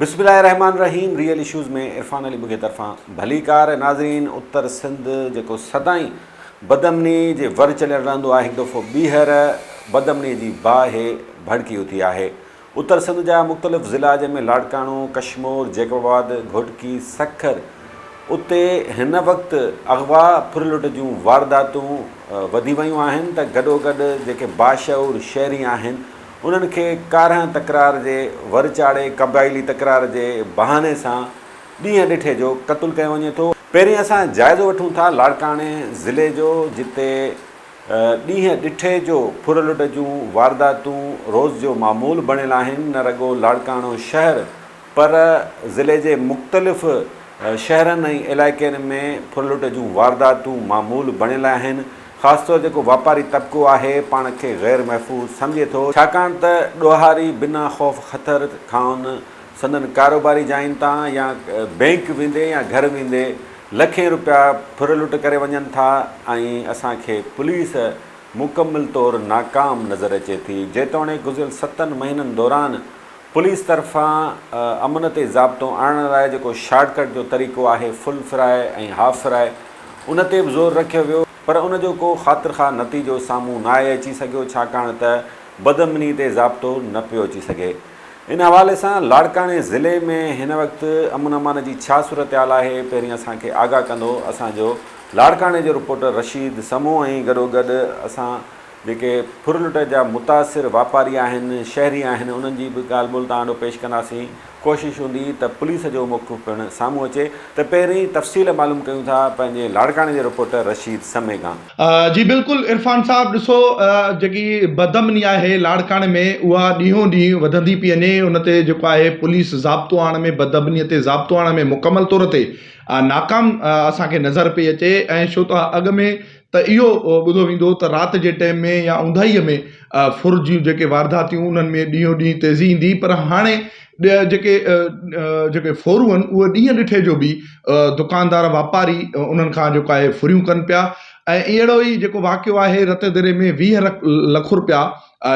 बिस्मिल्लाहिर्रहमानिर्रहीम। Real issues में इरफान अली मुगे तरफ़ां भली कार नाज़रीन। उत्तर सिंध जेको सदाई बदमनी जे वर चलियल रहंदो आहे, हिकु दफ़ो ॿीहर बदमनी जी बाहि भड़की उथी आहे। उत्तर सिंध जा मुख़्तलिफ़ ज़िला जंहिंमें लाड़काणो, कशमोर, जैकोबाद, घोटकी, सखर, उते हिन वक़्तु अग़वा फुरलुट जूं वारदातूं वधी वियूं आहिनि त गॾोगॾु जेके बाशऊर शहरी आहिनि उन्हनि खे कारह तकरार जे वर चाढ़े क़बाइली तकरार जे बहाने सां ॾींहं ॾिठे जो क़तलु कयो वञे थो। पहिरीं असां जाइज़ो वठूं था लाड़काणे ज़िले जो, जिते ॾींहं ॾिठे जो फुरलुट जूं वारदातूं रोज़ जो मामूल बणियल आहिनि। न रुॻो लाड़काणो शहर पर ज़िले जे मुख़्तलिफ़ शहरनि ऐं इलाइक़नि में फुरलुट जूं वारदातूं मामूल बणियल आहिनि। ख़ासि तौरु जेको वापारी तबिको आहे पाण खे ग़ैर महफ़ूज़ सम्झे थो, छाकाणि त ॾोहारी बिना ख़ौफ़ ख़तर खां संदन कारोबारी जाइनि था या बैंक वेंदे या घर वेंदे लखें रुपया फुरलुट करे वञनि था ऐं असांखे पुलिस मुकमिल तौरु नाकाम नज़र अचे थी। जेतोणीकि गुज़िरियल 7 महीननि दौरान पुलिस तरफ़ां अमन ते ज़ाब्तो आणण लाइ जेको शॉर्टकट जो तरीक़ो आहे फुल फ्राए ऐं हाफ फ्राए, उन ते बि ज़ोर रखियो वियो, पर उनजो को ख़ातिर ख़ा नतीजो साम्हूं न आहे अची सघियो, छाकाणि त बदमनी ते ज़ाब्तो न पियो अची सघे। इन हवाले सां लाड़काणे ज़िले में हिन वक़्तु अमन अमान जी छा सूरत हाल आहे, पहिरीं असांखे आगाह कंदो असांजो लाड़काणे जो रिपोर्टर रशीद समूह ऐं गॾोगॾु असां जेके फुरलुट जा मुतासिर वापारी आहिनि, शहरी आहिनि, उन्हनि जी बि ॻाल्हि ॿोल तव्हां ॾो पेश कंदासीं। कोशिशि हूंदी त पुलिस जो मुख पिणु साम्हूं अचे। त पहिरीं तफ़सील मालूम कयूं था पंहिंजे लाड़काणे जे रिपोर्टर रशीद समे खां। जी बिल्कुलु इरफान साहब, ॾिसो जेकी बदमनी आहे लाड़काणे में उहा ॾींहों ॾींहुं वधंदी पई वञे। उन ते जेको आहे पुलिस ज़ाब्तो आणण में, बदमनीअ ते ज़ाब्तो आणण में मुकमल तौर ते नाकाम असांखे नज़र पई अचे। ऐं छो त अॻु में त इहो ॿुधो वेंदो त राति जे टाइम में या ऊंदाईअ में फुर जूं जेके वारदातियूं उन्हनि में ॾींहों ॾींहुं तेज़ी ईंदी, पर हाणे जेके फोरूं आहिनि उहे ॾींहं ॾिठे जो बि दुकानदार वापारी उन्हनि खां जेको आहे फुरियूं कनि पिया। ऐं अहिड़ो ई जेको वाक़ियो आहे रते दरे में 20 लख रुपया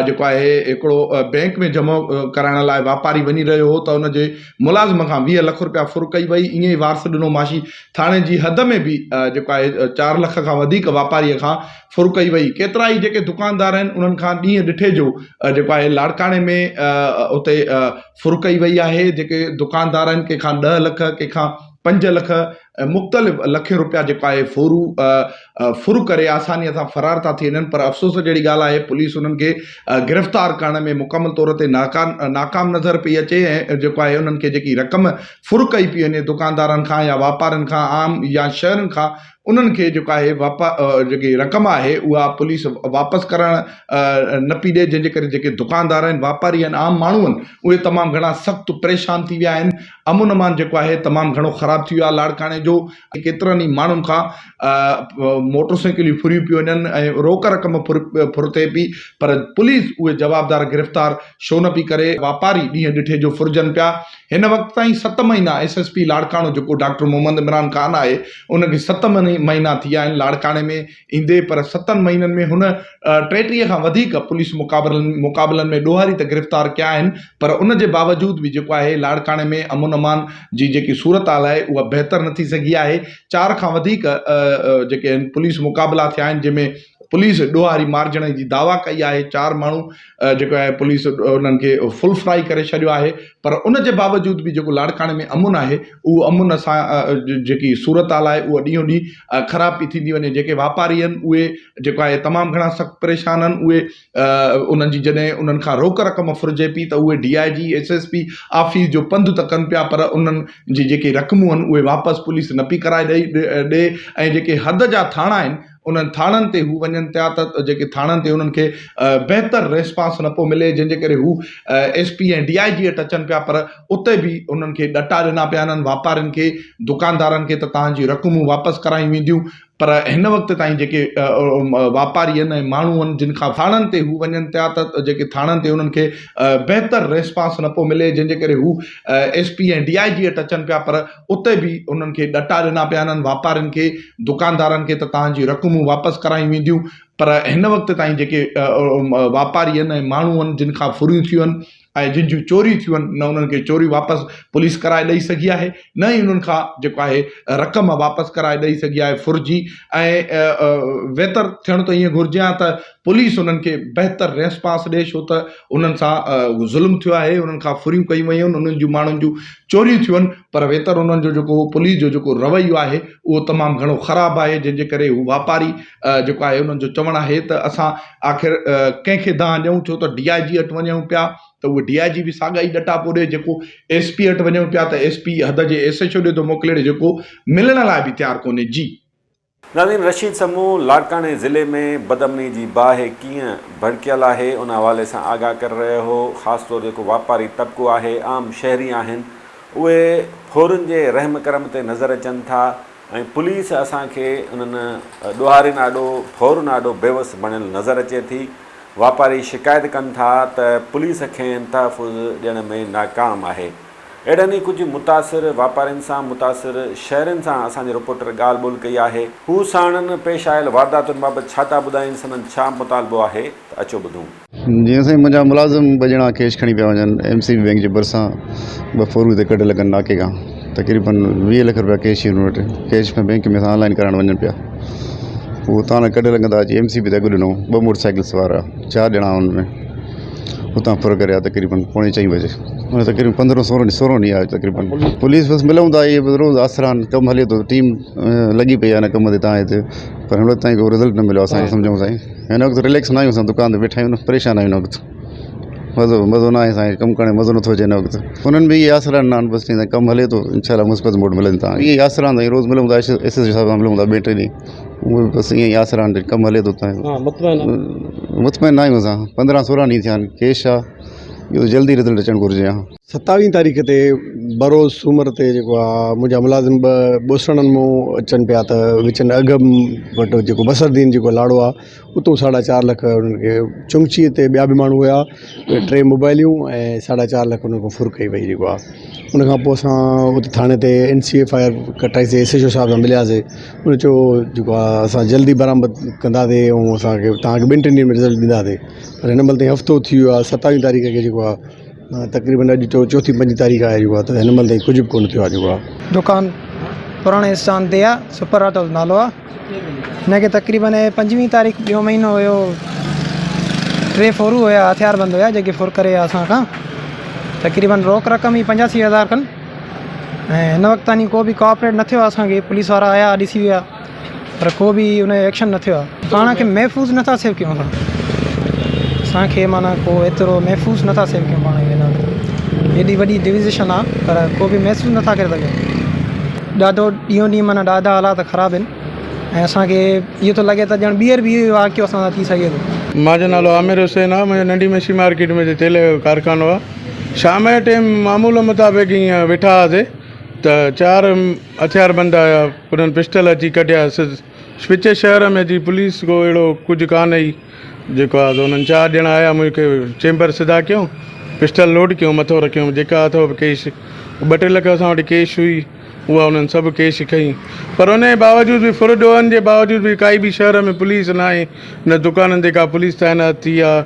जेको आहे हिकिड़ो बैंक में जमा कराइण लाइ वापारी वञी रहियो हो, त उनजे मुलाज़िम खां 20 लख रुपया फुर कई वई। ईअं ई वारस ॾिनो माशी थाणे जी हद में बि जेको आहे 4 लख खां वधीक वापारीअ खां फुर कई वई। केतिरा ई जेके दुकानदार आहिनि उन्हनि खां ॾींहं ॾिठे जो जेको आहे लाड़काणे में उते फुर कई वई आहे। जेके दुकानदार आहिनि कंहिंखां 10 लख, कंहिंखां 5 लख, मुख़्तलिफ़ लखे रुपया जेको आहे फुर करे आसानीअ सां फ़रार था थी वञनि। पर अफ़सोस जहिड़ी ॻाल्हि आहे, पुलिस उन्हनि खे गिरफ़्तार करण में मुकमल तौर ते नाकाम नज़र पई अचे। ऐं जेको आहे उन्हनि खे जेकी रक़म फुर कई पई वञे दुकानदारनि खां या वापारनि खां, आम या शहरनि खां, उन्हनि खे जेको आहे जेकी रक़म आहे उहा पुलिस वापसि करणु न पई ॾिए, जंहिंजे करे जेके दुकानदार आहिनि, वापारी आहिनि, आम माण्हू आहिनि, उहे तमामु घणा सख़्तु परेशान थी विया आहिनि। अमन अमान जेको आहे तमामु घणो ख़राबु थी वियो आहे लाड़काणे जो। केतिरनि ई माण्हुनि खां मोटरसाइकिलियूं फुरियूं पियूं वञनि ऐं रोक रक़म फुर थिए पई, पर पुलिस उहे जवाबदार गिरफ़्तार छो न पई करे। वापारी ॾींहं ॾिठे जो फुरजनि पिया। हिन वक़्त ताईं 7 महीना SSP लाड़काणो जेको डॉक्टर मोहम्मद इमरान ख़ान आहे, उनखे 7 महीना थी विया आहिनि लाड़काणे में ईंदे, पर 7 महीननि में हुन 33 खां वधीक पुलिस मुक़ाबलनि में ॾोहारी त गिरफ़्तार कया आहिनि। पर उन जे बावजूद बि जेको आहे लाड़काणे में अमन अमान जी जेकी सूरत हाल आहे उहा बहितर न थी सघी आहे। 4 खां वधीक जेके आहिनि पुलिस मुक़ाबला थिया आहिनि, जंहिंमें पुलिस ॾोहारी मारजण जी दावा कई आहे। 4 माण्हू जेको आहे पुलिस उन्हनि खे फुल फ्राई करे छॾियो आहे। पर उन जे बावजूद बि जेको लाड़काणे में अमुन आहे, उहो अमुन असां जेकी सूरत हाल आहे उहा ॾींहों ॾींहुं ख़राब पई थींदी वञे। जेके वापारी आहिनि उहे जेको आहे तमामु घणा सख़्तु परेशान आहिनि। उहे उन्हनि जी जॾहिं उन्हनि खां रोक रक़म फुरिजे पई त उहे DIG SSP ऑफिस जो पंधु त कनि पिया, पर उन्हनि जी जेकी रक़मूं आहिनि उहे वापसि पुलिस न पई कराए ॾे। ऐं जेके हद जा थाणा आहिनि उन्हनि थाणनि ते हू वञनि था त जेके थाणनि ते उन्हनि खे बहितर रिस्पॉन्स न पियो मिले, जंहिंजे करे हू SP ऐं DIG वटि अचनि पिया, पर उते बि उन्हनि खे ॾटा ॾिना पिया आहिनि वापारियुनि खे, दुकानदारनि खे, त तव्हांजी रक़मूं वापसि करायूं वेंदियूं। पर हिन वक़्त ताईं जेके वापारी आहिनि ऐं माण्हू आहिनि जिन खां थाणनि ते हू वञनि था त जेके थाणनि ते उन्हनि खे बहितर रिस्पॉन्स न पियो मिले, जंहिंजे करे हू SP ऐं DIG वटि अचनि पिया, पर उते बि उन्हनि खे ॾटा ॾिना पिया आहिनि वापारियुनि खे, दुकानदारनि खे, त तव्हांजी रक़मूं वापसि करायूं वेंदियूं। पर हिन वक़्त ताईं जेके वापारी आहिनि ऐं माण्हू आहिनि जिन खां फुरियूं थियूं आहिनि ऐं जिन जूं चोरी थियूं आहिनि न उन्हनि खे चोरी वापसि पुलिस कराए ॾेई सघी आहे न ई उन्हनि खां जेको आहे रक़म वापसि कराए ॾेई सघी आहे फुरिजी। ऐं बहितर थियणु त ईअं घुरिजे हा त पुलिस उन्हनि खे बहितर रेस्पॉन्स ॾिए, छो त उन्हनि सां ज़ुल्म थियो आहे, उन्हनि खां फुरियूं कयूं वयूं आहिनि, उन्हनि जूं माण्हुनि जूं चोरियूं थियूं आहिनि। पर बहितर उन्हनि जो जेको पुलिस जो जेको रवैयो आहे उहो तमामु घणो ख़राबु आहे, जंहिंजे करे हू वापारी जेको आहे उन्हनि जो चवणु आहे त असां आख़िर कंहिंखे दांहुं ॾियूं, छो त DIG वटि वञूं पिया त उहे DIG बि साॻा ई ॾटा पोइ ॾे, जेको SP वटि वञूं पिया त SP हद जे SHO ॾे थो मोकिले, जेको मिलण लाइ बि तयारु कोन्हे। जी नाज़रीन, रशीद समूह लाड़काने ज़िले में बदअमनी जी बाहि कीअं भड़कियल आहे उन हवाले सां आगाह करे रहियो हो। ख़ासि तौर जेको वापारी तबिको आहे, आम शहरी आहिनि, उहे फोरन जे रहम करम ते नज़र अचनि था ऐं पुलिस असांखे उन्हनि ॾोहारियुनि ॾाढो फोरन ॾाढो बेवस बणियल नज़र अचे थी। वापारी शिकायत कनि था त पुलिस खे तहफ़ुज़ ॾियण में नाकाम आहे। अहिड़नि ई कुझु मुतासिर वापारियुनि सां मुतासिर शहरनि सां असांजे रिपोर्टर ॻाल्हि ॿोल कई आहे। हू साणनि पेश आयल वारदातुनि बाबति छा था ॿुधाइनि, संदनि छा मुतालबो आहे, त अचो ॿुधूं। जीअं साईं मुंहिंजा मुलाज़िम ॿ ॼणा कैश खणी पिया वञनि MCB बैंक जे भरिसां 2 फोरू ते कढियल लॻनि नाके खां, तक़रीबन 20 लख रुपया कैश हुन वटि, कैश में बैंक में ऑनलाइन कराइण वञनि पिया। उहो तां कढे लॻंदा अची MCB ते अॻु ॾिनो, 2 मोटरसाइकिल सवार, 4 ॼणा हुनमें हुतां फुर करे तक़रीबन 4:45 बजे, तक़रीबन 15-16 ॾींहं आहे तक़रीबन। पुलिस बसि मिलूं था, इहे रोज़ आसरान कमु हले थो, टीम लॻी पई आहे हिन कम ते तव्हां हिते, पर हिन वक़्तु ताईं को रिज़ल्ट न मिलियो असांखे। सम्झूं साईं हिन वक़्तु रिलैक्स न आहियूं, असां दुकान ते वेठा आहियूं, परेशान आहियूं। हिन वक़्तु मज़ो न आहे असांखे, कमु करण में मज़ो नथो अचे हिन वक़्तु। उन्हनि बि इहे आसरान आहिनि, बसि चईंदा कमु हले थो, इंशाल्लाह मुस्बत मोड मिलनि था। इहे आसरान साईं, रोज़ मिलूं था, SSO साहिब सां मिलूं था 2-3 ॾींहं, उहे बसि ईअं ई आसरान कमु हले थो। मुतमइन न आहियूं असां, 15-16 ॾींहं थिया आहिनि, कैश आहे, इहो जल्दी रिज़ल्ट अचणु घुरिजे। 27 तारीख़ ते बरोज़ सूमर ते जेको आहे मुंहिंजा मुलाज़िम 2 बोसड़नि मां अचनि पिया, त विच में अगम वटि जेको बसरदीन जेको लाड़ो आहे उतां 4.5 लख उन्हनि खे चुंगचीअ ते ॿिया बि माण्हू हुया, 3 मोबाइलियूं ऐं 4.5 लख उन्हनि खां फुर कई वई जेको आहे। उनखां पोइ असां उते थाणे ते NCFIR कटाईसीं, SHO साहिब सां मिलियासीं। उन चयो जेको आहे असां जल्दी बरामद कंदासीं ऐं असांखे तव्हांखे 2-3 ॾींहंनि में रिज़ल्ट ॾींदासीं। पर हिन महिल ताईं हफ़्तो थी वियो आहे, 27 तारीख़ खे जेको आहे तक़रीबन अॼु 4-5 तारीख़ आहे जेको आहे, त हिन महिल ताईं कुझु बि कोन थियो आहे जेको आहे। दुकान पुराणे स्थान ते आहे, सुपर ऑटो नालो आहे। हिनखे तक़रीबन 25 तारीख़ 2 महीनो हुयो, 3 फोरू हुया, हथियारबंद हुया, जेके फुर करे असांखां तक़रीबन रोक रक़म ई 85,000 खनि। ऐं हिन वक़्तु ताईं को बि कोऑपरेट न थियो आहे असांखे। पुलिस वारा आया, ॾिसी विया, पर को बि उन जो एक्शन न थियो आहे। पाण खे महफ़ूज़ नथा सेव कयूं असांखे, माना को एतिरो महफ़ूज़ नथा सेव कयूं पाण खे। एॾी वॾी डिविज़न आहे, पर को बि महसूसु नथा करे सघूं। ॾाढो ॾींहों ॾींहुं माना ॾाढा हालात ख़राबु आहिनि ऐं असांखे इहो थो लॻे त ॼण ॿीहर बि इहो वाक़ियो असां सां थी सघे थो। मुंहिंजो नालो आमिर हुसैन आहे, मुंहिंजो नंढी मच्छी मार्केट में तेल जो कारखानो आहे। शाम जे टाइम मामूल मुताबिक़ ईअं वेठा हुआसीं त 4 हथियारबंद आया, उन्हनि पिस्टल अची कढिया। स्विच शहर में जी पुलिस को अहिड़ो कुझु कान ई जेको आहे, त उन्हनि 4 ॼणा आया, मूंखे चैम्बर सिधा कयूं, पिस्टल लोड कयूं, मथो रखियूं, जेका अथव कैश 2-3 लख असां वटि कैश हुई, उहा उन्हनि सभु कैश खई। पर उन जे बावजूद बि फुर ॾोहनि जे बावजूद बि काई बि शहर में पुलिस न आहे, न दुकाननि ते का पुलिस तैनात थी आहे।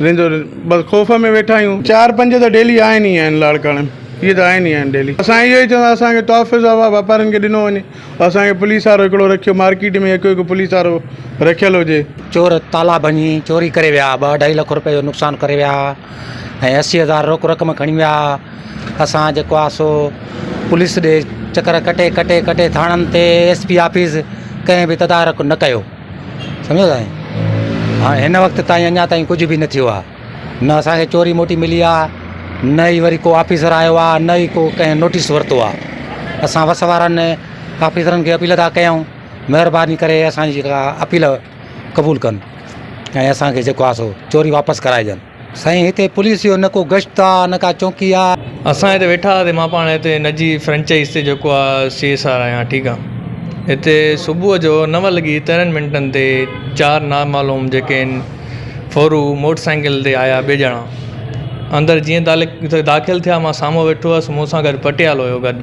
रेंजो बसि ख़ौफ़ में वेठा आहियूं। 4-5 त डेली आहिनि ई आहिनि लाड़काणे में, इहे त आहिनि ई आहिनि डेली। असां इहो ई चवंदा असांखे तहफ़ुज़ वापारियुनि खे ॾिनो वञे, असांखे पुलिस वारो हिकिड़ो रखियो, मार्केट में हिकु पुलिस वारो रखियलु हुजे। चोर ताला भञी चोरी करे विया, 2-2.5 लख रुपए जो नुक़सानु करे विया ऐं 80,000 रोक रक़म खणी विया। असां जेको आहे सो पुलिस ॾे चकर कटे थाणनि ते SP ऑफिस कंहिं बि तदारक न कयो, सम्झो साईं। हाणे हिन वक़्तु ताईं अञा ताईं कुझु बि न थियो आहे, न असांखे चोरी मोटी मिली आहे, न ई वरी को ऑफिसर आयो आहे, न ई को कंहिं नोटिस वरितो आहे। असां वस वारनि ऑफिसरनि खे अपील था कयूं, महिरबानी करे असांजी जेका अपील क़बूल कनि ऐं असांखे जेको आहे सो चोरी वापसि कराइजनि। साईं हिते पुलिस जो न को गश्त आहे, न का चौकी आहे। असां हिते वेठा हुआसीं, मां पाण हिते नजी फ्रेंचाइज़ ते जेको आहे CSR आहियां, ठीकु आहे। हिते सुबुह जो 9:13 ते 4 नामालूम जेके आहिनि फोरू मोटरसाइकिल ते आया, 2 ॼणा अंदरि जीअं दाख़िल थिया, मां साम्हूं वेठो हुअसि, मूंसां गॾु पटियाल हुयो गॾु।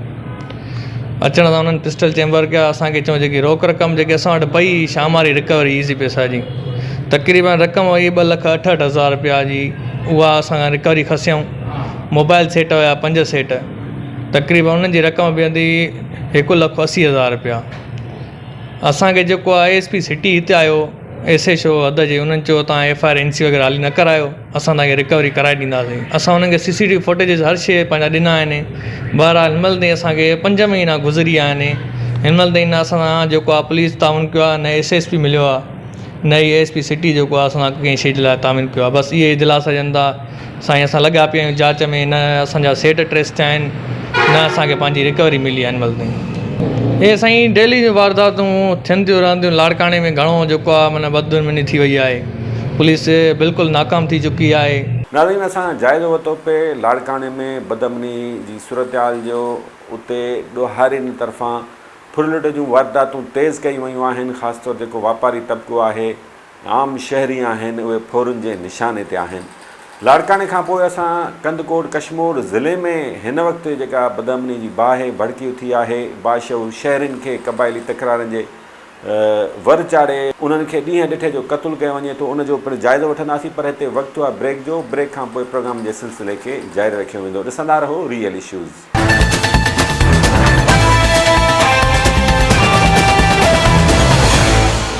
अचण सां उन्हनि पिस्टल चैम्बर कया, असांखे चऊं जेकी रोक रक़म जेके असां वटि पई शाम वारी रिकवरी ईज़ी पैसा जी, तक़रीबन रक़म हुई 2,68,000 रुपया जी, उहा असां रिकवरी खसियूं। मोबाइल सेट हुया 5 सेट, तक़रीबन उन्हनि जी रक़म बीहंदी 1,80,000 रुपया। असांखे जेको आहे ASP सिटी हिते आयो SHO हद जे, उन्हनि चयो तव्हां FIR NC वग़ैरह हाली न करायो, असां तव्हांखे रिकवरी कराए ॾींदासीं। असां उन्हनि खे CCTV फुटेजिस हर शइ पंहिंजा ॾिना आहिनि। बहरहाल हिनमहिल ताईं असांखे 5 महीना गुज़री विया आहिनि। हिनमहिल ताईं न असां जेको आहे पुलिस ताउन कयो आहे, न SSP मिलियो आहे, न ई ASP सिटी जेको आहे असां कंहिं शइ जे लाइ तामीन कयो आहे। बसि इहे दिलासा ॾियनि था साईं असां लॻा पिया आहियूं जांच में, न असांजा सेट ट्रेस थिया आहिनि, न असांखे पंहिंजी रिकवरी मिली आहे हिनमहिल ताईं। हे साईं डेली जूं वारदातूं थियनि थियूं रहंदियूं। लाड़काणे में घणो जेको आहे माना बदनामी थी वई आहे, पुलिस बिल्कुलु नाकाम थी चुकी आहे। नाज़रीन, असां जाइज़ो वरितो पिए लाड़काणे में बदमनी जी सूरत-हाल जो। उते ॾोहारियुनि तरफ़ां फुरलुट जूं वारदातूं तेज़ कयूं वयूं आहिनि। ख़ासि तौर जेको वापारी तबिको आहे, आम शहरी आहिनि, उहे फोरुनि जे निशाने ते आहिनि। लाड़काणे खां पोइ असां कंदकोट कशमोर ज़िले में हिन वक़्तु जेका बदमनी जी बाहि भड़की उथी आहे, बादशाहु शहरनि खे क़बाइली तकरारनि जे वर चाढ़े उन्हनि खे ॾींहं ॾिठे जो क़तलु कयो वञे थो, उनजो पिणु जाइज़ो वठंदासीं। पर हिते वक़्तु आहे ब्रेक जो। ब्रेक खां पोइ प्रोग्राम जे सिलसिले खे जारी रखियो वेंदो। ॾिसंदा रहो रियल इश्यूज़।